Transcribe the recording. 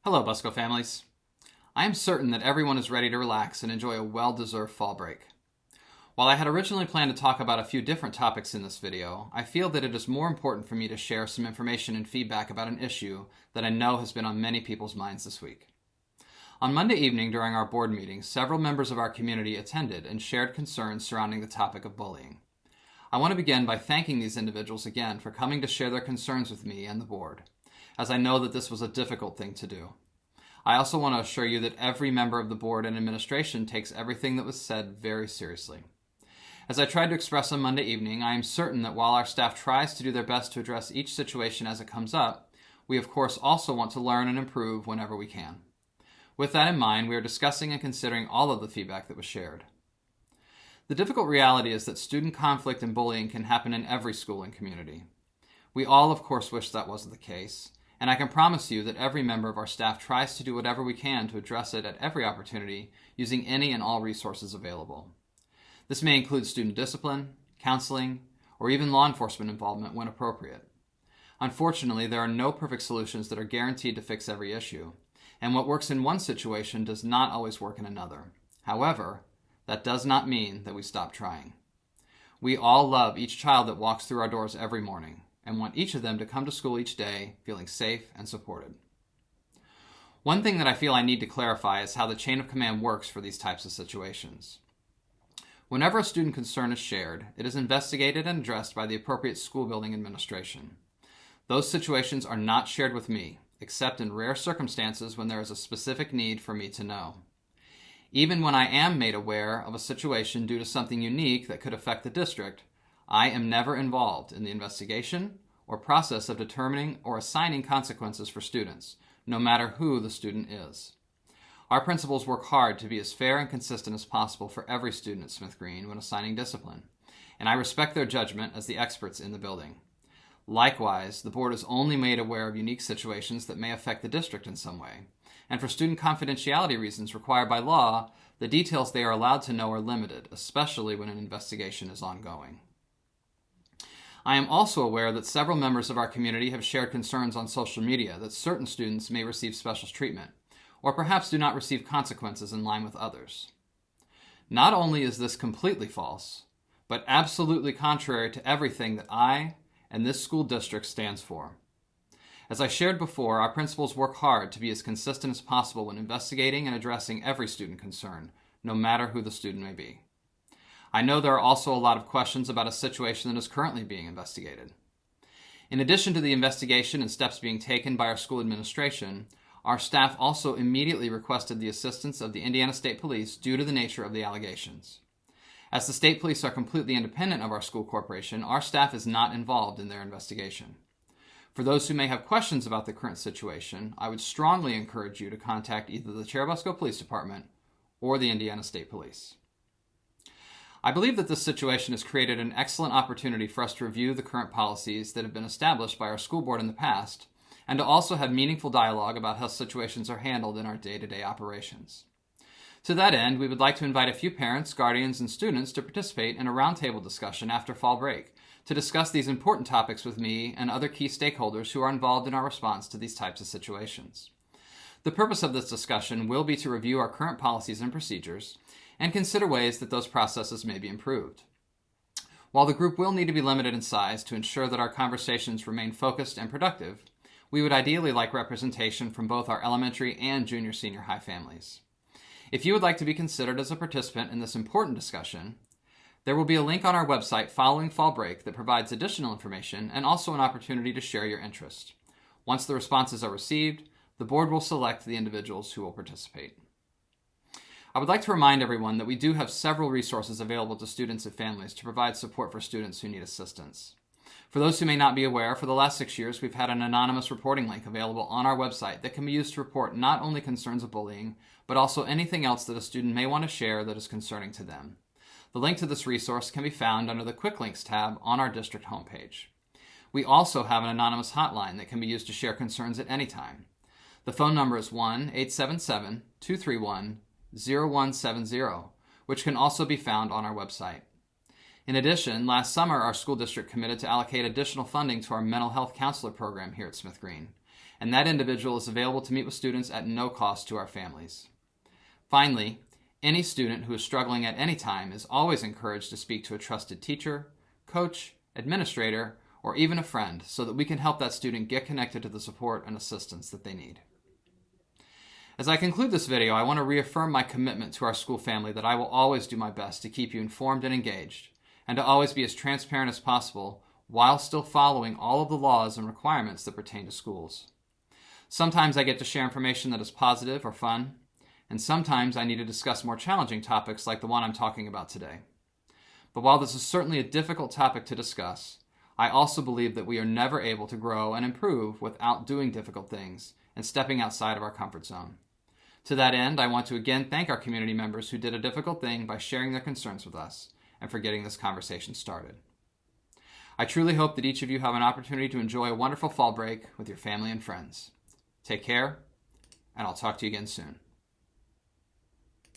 Hello, Busco families. I am certain that everyone is ready to relax and enjoy a well-deserved fall break. While I had originally planned to talk about a few different topics in this video, I feel that it is more important for me to share some information and feedback about an issue that I know has been on many people's minds this week. On Monday evening during our board meeting, several members of our community attended and shared concerns surrounding the topic of bullying. I want to begin by thanking these individuals again for coming to share their concerns with me and the board, as I know that this was a difficult thing to do. I also want to assure you that every member of the board and administration takes everything that was said very seriously. As I tried to express on Monday evening, I am certain that while our staff tries to do their best to address each situation as it comes up, we of course also want to learn and improve whenever we can. With that in mind, we are discussing and considering all of the feedback that was shared. The difficult reality is that student conflict and bullying can happen in every school and community. We all, of course, wish that wasn't the case, and I can promise you that every member of our staff tries to do whatever we can to address it at every opportunity using any and all resources available. This may include student discipline, counseling, or even law enforcement involvement when appropriate. Unfortunately, there are no perfect solutions that are guaranteed to fix every issue, and what works in one situation does not always work in another. However, that does not mean that we stop trying. We all love each child that walks through our doors every morning, and want each of them to come to school each day feeling safe and supported. One thing that I feel I need to clarify is how the chain of command works for these types of situations. Whenever a student concern is shared, it is investigated and addressed by the appropriate school building administration. Those situations are not shared with me, except in rare circumstances when there is a specific need for me to know. Even when I am made aware of a situation due to something unique that could affect the district, I am never involved in the investigation or process of determining or assigning consequences for students, no matter who the student is. Our principals work hard to be as fair and consistent as possible for every student at Smith Green when assigning discipline, and I respect their judgment as the experts in the building. Likewise, the board is only made aware of unique situations that may affect the district in some way, and for student confidentiality reasons required by law, the details they are allowed to know are limited, especially when an investigation is ongoing. I am also aware that several members of our community have shared concerns on social media that certain students may receive special treatment, or perhaps do not receive consequences in line with others. Not only is this completely false, but absolutely contrary to everything that I and this school district stands for. As I shared before, our principals work hard to be as consistent as possible when investigating and addressing every student concern, no matter who the student may be. I know there are also a lot of questions about a situation that is currently being investigated. In addition to the investigation and steps being taken by our school administration, our staff also immediately requested the assistance of the Indiana State Police due to the nature of the allegations. As the state police are completely independent of our school corporation, our staff is not involved in their investigation. For those who may have questions about the current situation, I would strongly encourage you to contact either the Cherubusco Police Department or the Indiana State Police. I believe that this situation has created an excellent opportunity for us to review the current policies that have been established by our school board in the past, and to also have meaningful dialogue about how situations are handled in our day-to-day operations. To that end, we would like to invite a few parents, guardians, and students to participate in a roundtable discussion after fall break to discuss these important topics with me and other key stakeholders who are involved in our response to these types of situations. The purpose of this discussion will be to review our current policies and procedures and consider ways that those processes may be improved. While the group will need to be limited in size to ensure that our conversations remain focused and productive, we would ideally like representation from both our elementary and junior-senior high families. If you would like to be considered as a participant in this important discussion, there will be a link on our website following fall break that provides additional information and also an opportunity to share your interest. Once the responses are received, the board will select the individuals who will participate. I would like to remind everyone that we do have several resources available to students and families to provide support for students who need assistance. For those who may not be aware, for the last 6 years, we've had an anonymous reporting link available on our website that can be used to report not only concerns of bullying, but also anything else that a student may want to share that is concerning to them. The link to this resource can be found under the Quick Links tab on our district homepage. We also have an anonymous hotline that can be used to share concerns at any time. The phone number is 1-877-231-0170, which can also be found on our website. In addition, last summer our school district committed to allocate additional funding to our mental health counselor program here at Smith Green, and that individual is available to meet with students at no cost to our families. Finally, any student who is struggling at any time is always encouraged to speak to a trusted teacher, coach, administrator, or even a friend so that we can help that student get connected to the support and assistance that they need. As I conclude this video, I want to reaffirm my commitment to our school family that I will always do my best to keep you informed and engaged, and to always be as transparent as possible while still following all of the laws and requirements that pertain to schools. Sometimes I get to share information that is positive or fun, and sometimes I need to discuss more challenging topics like the one I'm talking about today. But while this is certainly a difficult topic to discuss, I also believe that we are never able to grow and improve without doing difficult things and stepping outside of our comfort zone. To that end, I want to again thank our community members who did a difficult thing by sharing their concerns with us and for getting this conversation started. I truly hope that each of you have an opportunity to enjoy a wonderful fall break with your family and friends. Take care, and I'll talk to you again soon.